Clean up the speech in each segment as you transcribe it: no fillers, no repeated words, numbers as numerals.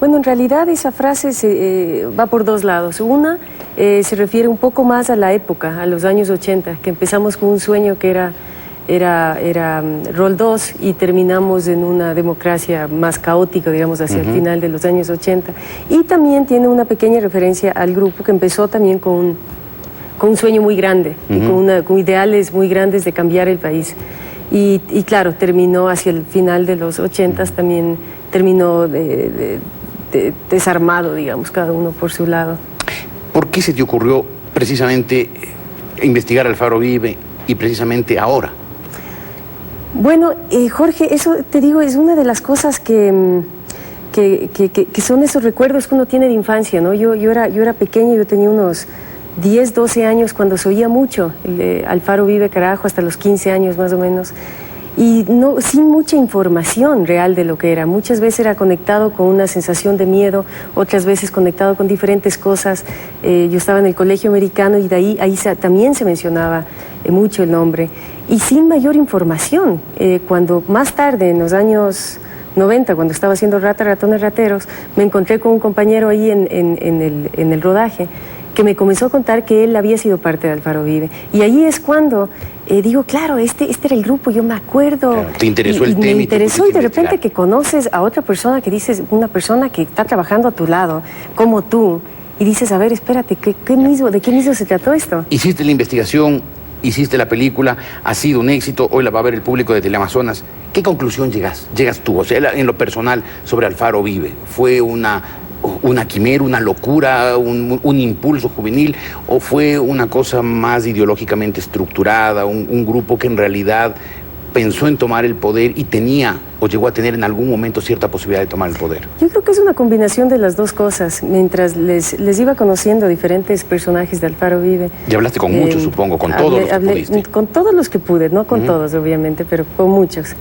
Bueno, en realidad esa frase va por dos lados. Una se refiere un poco más a la época, a los años 80, que empezamos con un sueño que era rol 2 y terminamos en una democracia más caótica, digamos, hacia el final de los años 80. Y también tiene una pequeña referencia al grupo que empezó también con un sueño muy grande y con ideales muy grandes de cambiar el país. Y claro, terminó hacia el final de los 80, también terminó desarmado, digamos, cada uno por su lado. ¿Por qué se te ocurrió precisamente investigar Alfaro Vive y precisamente ahora? Bueno, Jorge, eso te digo, es una de las cosas que son esos recuerdos que uno tiene de infancia, ¿no? Yo era pequeño, yo tenía unos 10, 12 años cuando se oía mucho Alfaro Vive Carajo, hasta los 15 años más o menos, y sin mucha información real de lo que era. Muchas veces era conectado con una sensación de miedo, otras veces conectado con diferentes cosas. Yo estaba en el colegio americano y de ahí también se mencionaba mucho el nombre, y sin mayor información. Cuando más tarde, en los años 90, cuando estaba haciendo Ratones Rateros, me encontré con un compañero ahí en el rodaje, que me comenzó a contar que él había sido parte de Alfaro Vive. Y ahí es cuando digo, claro, este era el grupo, yo me acuerdo. Claro, te interesó el tema. Me interesó, y de repente que conoces a otra persona, que dices, una persona que está trabajando a tu lado, como tú, y dices, a ver, espérate, ¿de qué mismo se trató esto? Hiciste la investigación, hiciste la película, ha sido un éxito, hoy la va a ver el público de Teleamazonas. ¿Qué conclusión llegas tú, o sea, en lo personal, sobre Alfaro Vive? ¿Fue una quimera, una locura, un impulso juvenil, o fue una cosa más ideológicamente estructurada, un grupo que en realidad pensó en tomar el poder y tenía o llegó a tener en algún momento cierta posibilidad de tomar el poder? Yo creo que es una combinación de las dos cosas. Mientras les iba conociendo a diferentes personajes de Alfaro Vive. Y hablaste con muchos, supongo, con todos los que pudiste. Con todos los que pude, no con todos, obviamente, pero con muchos.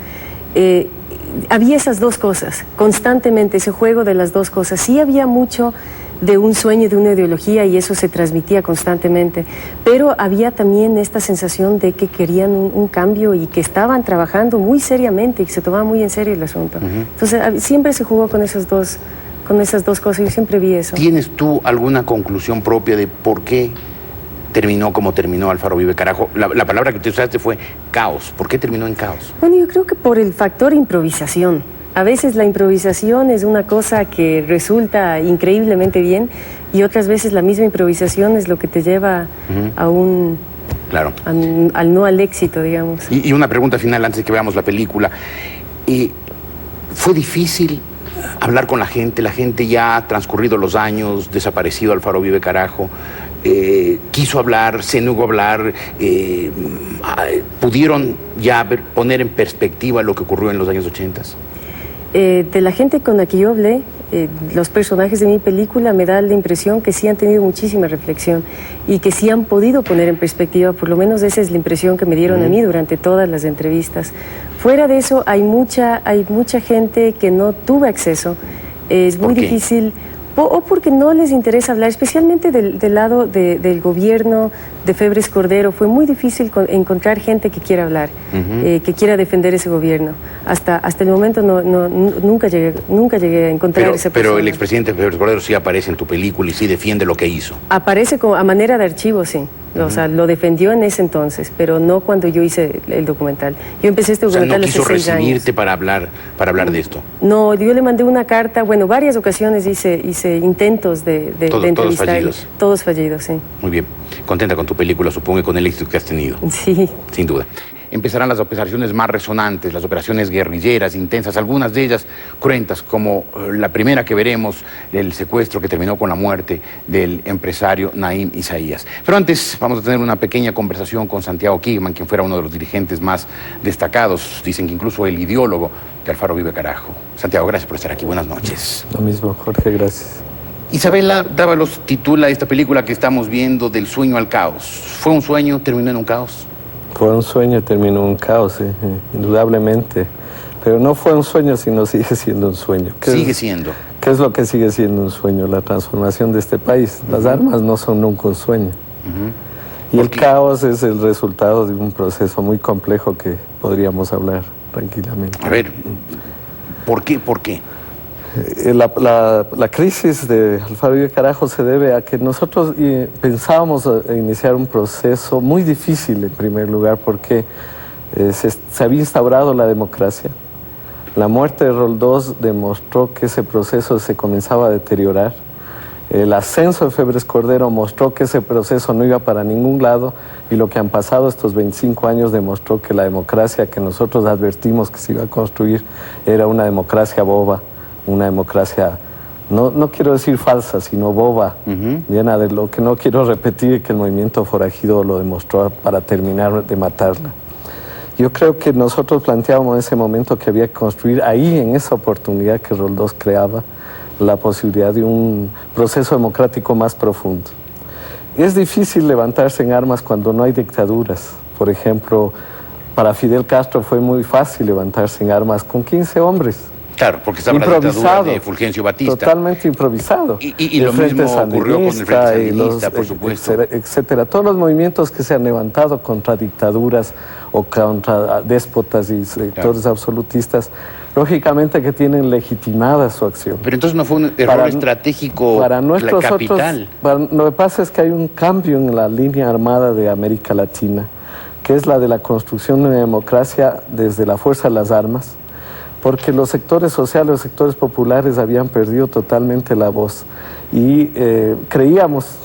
Había esas dos cosas, constantemente ese juego de las dos cosas. Sí había mucho de un sueño, de una ideología, y eso se transmitía constantemente, pero había también esta sensación de que querían un cambio y que estaban trabajando muy seriamente y que se tomaba muy en serio el asunto. Entonces siempre se jugó con esas dos cosas, yo siempre vi eso. ¿Tienes tú alguna conclusión propia de por qué terminó como terminó Alfaro Vive Carajo? La palabra que tú usaste fue caos. ¿Por qué terminó en caos? Bueno, yo creo que por el factor improvisación. A veces la improvisación es una cosa que resulta increíblemente bien, y otras veces la misma improvisación es lo que te lleva a Claro. al éxito, digamos. Y una pregunta final antes de que veamos la película. ¿Fue difícil hablar con la gente? La gente ya ha transcurrido los años, desaparecido Alfaro Vive Carajo. Quiso hablar, se negó a hablar, ¿pudieron ya poner en perspectiva lo que ocurrió en los años 80? De la gente con la que yo hablé, los personajes de mi película, me da la impresión que sí han tenido muchísima reflexión y que sí han podido poner en perspectiva, por lo menos esa es la impresión que me dieron a mí durante todas las entrevistas. Fuera de eso, hay mucha gente que no tuvo acceso. Es muy difícil, o porque no les interesa hablar, especialmente del lado del gobierno de Febres Cordero. Fue muy difícil encontrar gente que quiera hablar, que quiera defender ese gobierno. Hasta el momento nunca llegué a encontrar esa persona. Pero el expresidente Febres Cordero sí aparece en tu película y sí defiende lo que hizo. Aparece a manera de archivo, sí. O sea, lo defendió en ese entonces, pero no cuando yo hice el documental. Yo empecé este documental hace 6 años. ¿No quiso recibirte para hablar de esto? No, yo le mandé una carta, bueno, varias ocasiones hice intentos de entrevistarlo. Todos fallidos. Todos fallidos, sí. Muy bien. Contenta con tu película, supongo, y con el éxito que has tenido. Sí. Sin duda. Empezarán las operaciones más resonantes, las operaciones guerrilleras, intensas, algunas de ellas cruentas, como la primera que veremos, el secuestro que terminó con la muerte del empresario Naim Isaías. Pero antes vamos a tener una pequeña conversación con Santiago Kigman, quien fuera uno de los dirigentes más destacados, dicen que incluso el ideólogo de Alfaro Vive Carajo. Santiago, gracias por estar aquí, buenas noches. Lo mismo, Jorge, gracias. Isabela Dávalos titula esta película que estamos viendo Del sueño al caos. ¿Fue un sueño, terminó en un caos? Fue un sueño, terminó en un caos, indudablemente. Pero no fue un sueño, sino sigue siendo un sueño. Sigue siendo. ¿Qué es lo que sigue siendo un sueño? La transformación de este país. Las armas no son nunca un sueño. Y el caos es el resultado de un proceso muy complejo que podríamos hablar tranquilamente. A ver, ¿por qué? La crisis de Alfaro Uribe Carajo se debe a que nosotros pensábamos iniciar un proceso muy difícil, en primer lugar, porque se había instaurado la democracia. La muerte de Roldós demostró que ese proceso se comenzaba a deteriorar. El ascenso de Febres Cordero mostró que ese proceso no iba para ningún lado, y lo que han pasado estos 25 años demostró que la democracia que nosotros advertimos que se iba a construir era una democracia boba, una democracia, no quiero decir falsa, sino boba, llena de lo que no quiero repetir, que el movimiento forajido lo demostró para terminar de matarla. Yo creo que nosotros planteábamos en ese momento que había que construir ahí, en esa oportunidad que Roldós creaba, la posibilidad de un proceso democrático más profundo. Es difícil levantarse en armas cuando no hay dictaduras. Por ejemplo, para Fidel Castro fue muy fácil levantarse en armas con 15 hombres. Claro, porque estaba la dictadura de Fulgencio Batista. Totalmente improvisado. Y lo mismo ocurrió con el Frente Sandinista, por supuesto. Etcétera. Todos los movimientos que se han levantado contra dictaduras o contra déspotas y sectores absolutistas, lógicamente que tienen legitimada su acción. Pero entonces no fue un error estratégico capital. Lo que pasa es que hay un cambio en la línea armada de América Latina, que es la de la construcción de una democracia desde la fuerza de las armas, porque los sectores sociales, los sectores populares habían perdido totalmente la voz, y creíamos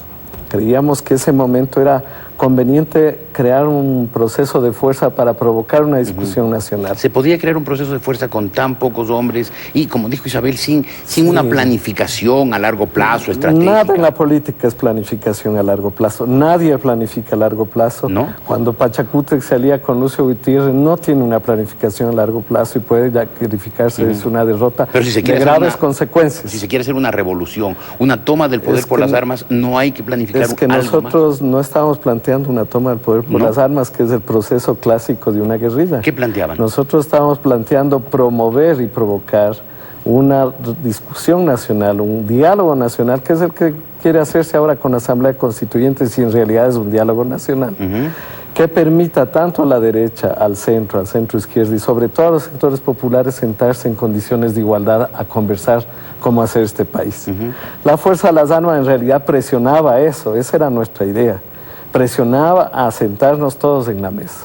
que ese momento era conveniente crear un proceso de fuerza para provocar una discusión nacional. ¿Se podía crear un proceso de fuerza con tan pocos hombres y, como dijo Isabel, sin una planificación a largo plazo, estratégica? Nada en la política es planificación a largo plazo. Nadie planifica a largo plazo. ¿No? Cuando Pachacútec se alía con Lucio Gutiérrez, no tiene una planificación a largo plazo y puede calificarse es una derrota de graves consecuencias. Si se quiere hacer una revolución, una toma del poder por las armas, no hay que planificar algo más. Es que nosotros no estábamos planteando una toma del poder por las armas, que es el proceso clásico de una guerrilla. ¿Qué planteaban? Nosotros estábamos planteando promover y provocar una discusión nacional, un diálogo nacional, que es el que quiere hacerse ahora con la Asamblea Constituyente, si en realidad es un diálogo nacional, que permita tanto a la derecha, al centro izquierda y sobre todo a los sectores populares sentarse en condiciones de igualdad a conversar cómo hacer este país. La fuerza de las armas en realidad presionaba eso, esa era nuestra idea. Presionaba a sentarnos todos en la mesa.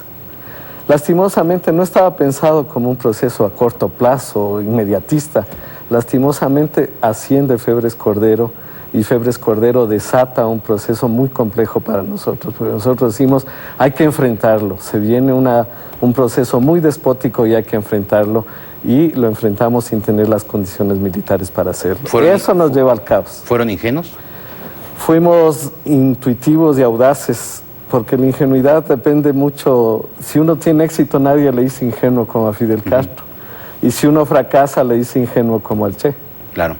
Lastimosamente no estaba pensado como un proceso a corto plazo, inmediatista. Lastimosamente asciende Febres Cordero, y Febres Cordero desata un proceso muy complejo para nosotros, porque nosotros decimos hay que enfrentarlo, se viene un proceso muy despótico y hay que enfrentarlo, y lo enfrentamos sin tener las condiciones militares para hacerlo. Eso nos lleva al caos. ¿Fueron ingenuos? Fuimos intuitivos y audaces, porque la ingenuidad depende mucho. Si uno tiene éxito, nadie le dice ingenuo como a Fidel Castro. Y si uno fracasa, le dice ingenuo como al Che. Claro.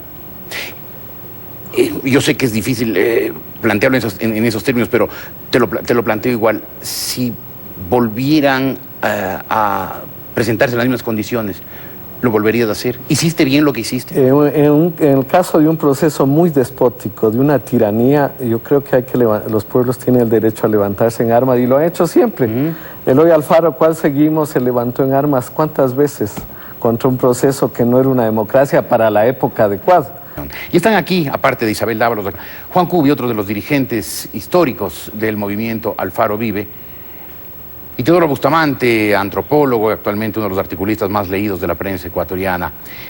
Yo sé que es difícil plantearlo en esos términos, pero te lo planteo igual. Si volvieran a presentarse en las mismas condiciones, ¿lo volverías a hacer? ¿Hiciste bien lo que hiciste? En el caso de un proceso muy despótico, de una tiranía, yo creo que los pueblos tienen el derecho a levantarse en armas, y lo han hecho siempre. Eloy Alfaro, ¿cuál seguimos? Se levantó en armas ¿cuántas veces? Contra un proceso que no era una democracia para la época adecuada. Y están aquí, aparte de Isabel Dávalos, Juan Cubi, otro de los dirigentes históricos del movimiento Alfaro Vive, y Teodoro Bustamante, antropólogo y actualmente uno de los articulistas más leídos de la prensa ecuatoriana.